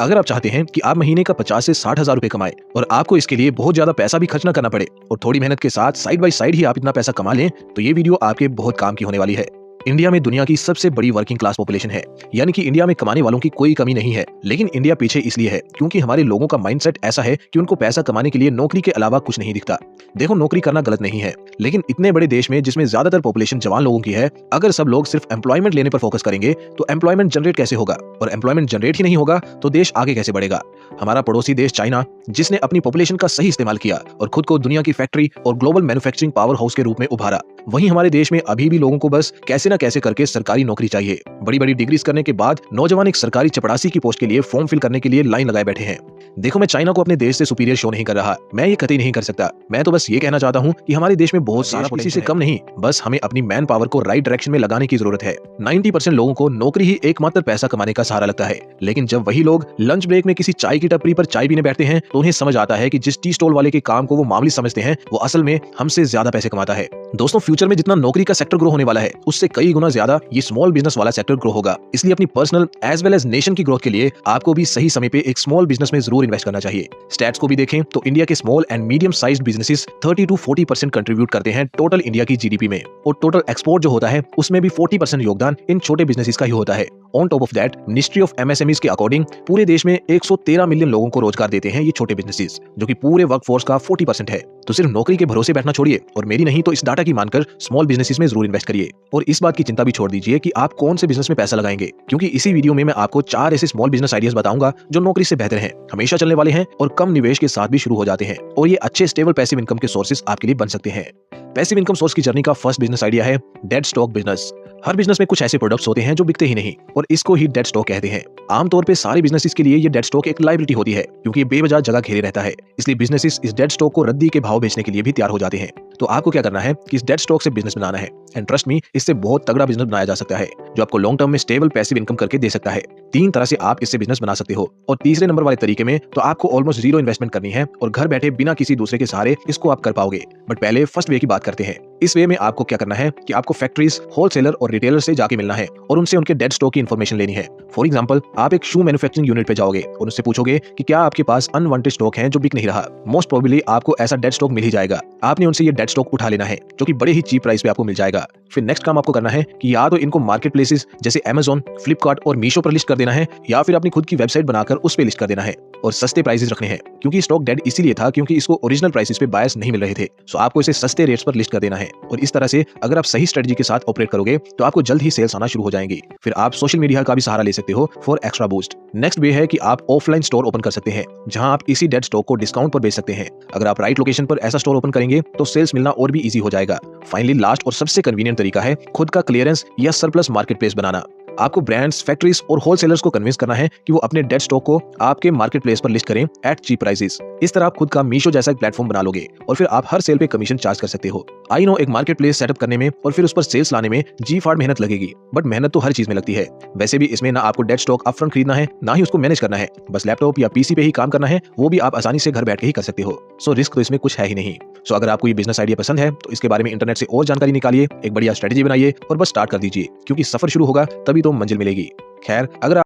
अगर आप चाहते हैं कि आप महीने का 50 से 60 हजार रुपए कमाएं और आपको इसके लिए बहुत ज्यादा पैसा भी खर्च ना करना पड़े और थोड़ी मेहनत के साथ साइड बाय साइड ही आप इतना पैसा कमा लें, तो ये वीडियो आपके बहुत काम की होने वाली है। इंडिया में दुनिया की सबसे बड़ी वर्किंग क्लास पॉपुलेशन है, यानी कि इंडिया में कमाने वालों की कोई कमी नहीं है। लेकिन इंडिया पीछे इसलिए है क्योंकि हमारे लोगों का माइंडसेट ऐसा है कि उनको पैसा कमाने के लिए नौकरी के अलावा कुछ नहीं दिखता। देखो, नौकरी करना गलत नहीं है, लेकिन इतने बड़े देश में जिसमें ज्यादातर पॉपुलेशन जवान लोगों की है, अगर सब लोग सिर्फ एम्प्लॉयमेंट लेने पर फोकस करेंगे तो एम्प्लॉयमेंट जनरेट कैसे होगा, और एम्प्लॉयमेंट जनरेट ही नहीं होगा तो देश आगे कैसे बढ़ेगा। हमारा पड़ोसी देश चाइना, जिसने अपनी पॉपुलेशन का सही इस्तेमाल किया और खुद को दुनिया की फैक्ट्री और ग्लोबल मैन्युफैक्चरिंग पावर हाउस के रूप में उभारा, वहीं हमारे देश में अभी भी लोगों को बस कैसे न कैसे करके सरकारी नौकरी चाहिए। बड़ी बड़ी डिग्रीज करने के बाद नौजवान एक सरकारी चपरासी की पोस्ट के लिए फॉर्म फिल करने के लिए लाइन लगाए बैठे हैं। देखो, मैं चाइना को अपने देश से सुपीरियर शो नहीं कर रहा, मैं ये कतई नहीं कर सकता। मैं तो बस ये कहना चाहता हूँ कि हमारे देश में बहुत सारा किसी से कम नहीं, बस हमें अपनी मैन पावर को राइट डायरेक्शन में लगाने की जरूरत है। 90% लोगों को नौकरी ही एकमात्र पैसा कमाने का सहारा लगता है, लेकिन जब वही लोग लंच ब्रेक में किसी चाय की टपरी पर चाय पीने बैठते हैं तो उन्हें समझ आता है कि जिस टी स्टॉल वाले के काम को वो मामूली समझते हैं, वो असल में हमसे ज्यादा पैसे कमाता है। दोस्तों, फ्यूचर में जितना नौकरी का सेक्टर ग्रो होने वाला है, उससे कई गुना ज्यादा ये स्मॉल बिजनेस वाला सेक्टर ग्रो होगा। इसलिए अपनी personal as well as nation की ग्रोथ के लिए आपको भी सही समय पे एक स्मॉल बिजनेस में जरूर इन्वेस्ट करना चाहिए। स्टैट्स को भी देखें तो इंडिया के small and medium sized businesses 30 to 40% contribute करते हैं टोटल इंडिया की जीडीपी में, और टोटल एक्सपोर्ट जो होता है उसमें भी 40% योगदान इन छोटे बिजनेसेस का ही होता है। On top of that, ministry of MSMEs के अकॉर्डिंग पूरे देश में 113 मिलियन लोगों को रोजगार देते हैं ये छोटे बिजनेसेस, जो कि पूरे वर्कफोर्स का 40% है। तो सिर्फ नौकरी के भरोसे बैठना छोड़िए और मेरी नहीं तो इस डाटा की मानकर स्मॉल बिजनेसेस में जरूर इन्वेस्ट करिए, और इस बात की चिंता भी छोड़ दीजिए कि आप कौन से बिजनेस में पैसा लगाएंगे, क्योंकि इसी वीडियो में मैं आपको 4 ऐसे स्मॉल बिजनेस आइडियाज बताऊंगा जो नौकरी से बेहतर हैं, हमेशा चलने वाले हैं और कम निवेश के साथ भी शुरू हो जाते हैं, और ये अच्छे स्टेबल पैसिव इनकम के सोर्सेज आपके लिए बन सकते हैं। पैसिव इनकम सोर्स की जर्नी का फर्स्ट बिजनेस आइडिया है डेड स्टॉक बिजनेस। हर बिजनेस में कुछ ऐसे प्रोडक्ट्स होते हैं जो बिकते ही नहीं, और इसको ही डेड स्टॉक कहते हैं। आमतौर पे सारे बिजनेसेस के लिए ये डेड स्टॉक एक लायबिलिटी होती है, क्योंकि ये बेवजह जगह घेरे रहता है। इसलिए बिजनेसेस इस डेड स्टॉक को रद्दी के भाव बेचने के लिए भी तैयार हो जाते हैं। तो आपको क्या करना है कि इस डेड स्टॉक से बिजनेस बनाना है, एंड ट्रस्ट मी, इससे बहुत तगड़ा बिजनेस बनाया जा सकता है जो आपको लॉन्ग टर्म में स्टेबल पैसिव इनकम करके दे सकता है। 3 तरह से आप इससे बिजनेस बना सकते हो, और तीसरे नंबर वाले तरीके में तो आपको ऑलमोस्ट जीरो इन्वेस्टमेंट करनी है और घर बैठे बिना किसी दूसरे के सहारे इसको आप कर पाओगे। बट पहले फर्स्ट वे की बात करते हैं। इस वे में आपको क्या करना है कि आपको फैक्ट्रीज, होलसेलर और रिटेलर से जाके मिलना है और उनसे उनके डेड स्टॉक की इन्फॉर्मेशन लेनी है। फॉर एग्जांपल, आप एक शू मैन्युफैक्चरिंग यूनिट पे जाओगे और उनसे पूछोगे कि क्या आपके पास अनवांटेड स्टॉक है जो बिक नहीं रहा। मोस्ट प्रोबेबली आपको ऐसा डेड स्टॉक मिल ही जाएगा। आपने उनसे ये डेड स्टॉक उठा लेना है, जो कि बड़े ही चीप प्राइस पे आपको मिल जाएगा। फिर नेक्स्ट काम आपको करना है कि या तो इनको मार्केट प्लेसेस जैसे Amazon, फ्लिपकार्ट और मीशो पर लिस्ट कर देना है, या फिर अपनी खुद की वेबसाइट बनाकर उस पे लिस्ट कर देना है और सस्ते प्राइसेस रखने हैं, क्योंकि स्टॉक डेड इसीलिए था क्योंकि इसको ओरिजिनल प्राइसेस पे बायर्स नहीं मिल रहे थे। सो आपको इसे सस्ते रेट्स पर लिस्ट कर देना है, और इस तरह से अगर आप सही स्ट्रेटजी के साथ ऑपरेट करोगे तो आपको जल्द ही सेल्स आना शुरू हो जाएंगी। फिर आप सोशल मीडिया का भी सहारा ले सकते हो फॉर एक्स्ट्रा बूस्ट। नेक्स्ट वे है कि आप ऑफलाइन स्टोर ओपन कर सकते हैं, जहां आप इसी डेड स्टॉक को डिस्काउंट पर बेच सकते हैं। अगर आप राइट लोकेशन पर ऐसा स्टोर ओपन करेंगे तो सेल्स मिलना और भी इजी हो जाएगा। फाइनली, लास्ट और सबसे कन्वीनियंट तरीका है खुद का क्लियरेंस या सरप्लस मार्केट प्लेस बनाना। आपको ब्रांड्स, फैक्ट्रीज और होलसेलर्स को कन्विंस करना है कि वो अपने डेड स्टॉक को आपके मार्केट प्लेस पर लिस्ट करें एट चीप प्राइसेस। इस तरह आप खुद का मीशो जैसा एक प्लेटफॉर्म बना लोगे और फिर आप हर सेल पे कमीशन चार्ज कर सकते हो। आई नो, एक मार्केट प्लेस सेटअप करने में और फिर उस पर सेल्स लाने में जी फाड़ मेहनत लगेगी, बट मेहनत तो हर चीज में लगती है। वैसे भी इसमें ना आपको डेड स्टॉक अपफ्रंट खरीदना है, ना ही उसको मैनेज करना है, बस लैपटॉप या पीसी पे ही काम करना है, वो भी आप आसानी से घर बैठ के ही कर सकते हो। सो रिस्क तो इसमें कुछ है ही नहीं। सो अगर आपको ये बिजनेस आइडिया पसंद है तो इसके बारे में इंटरनेट से और जानकारी निकालिए, एक बढ़िया स्ट्रेटेजी बनाइए और बस स्टार्ट कर दीजिए, क्योंकि सफर शुरू होगा तभी तो मंजिल मिलेगी। खैर, अगर